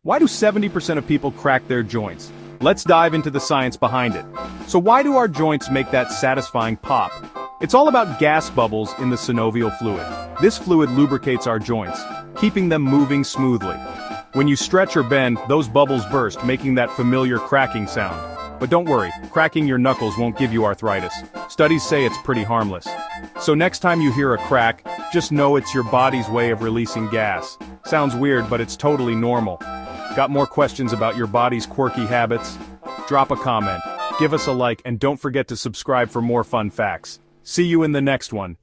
Why do 70% of people crack their joints? Let's dive into the science behind it. So why do our joints make that satisfying pop? It's all about gas bubbles in the synovial fluid. This fluid lubricates our joints, keeping them moving smoothly. When you stretch or bend, those bubbles burst, making that familiar cracking sound. But don't worry, cracking your knuckles won't give you arthritis. Studies say it's pretty harmless. So next time you hear a crack, just know it's your body's way of releasing gas. Sounds weird, but it's totally normal. Got more questions about your body's quirky habits? Drop a comment, give us a like, and don't forget to subscribe for more fun facts. See you in the next one.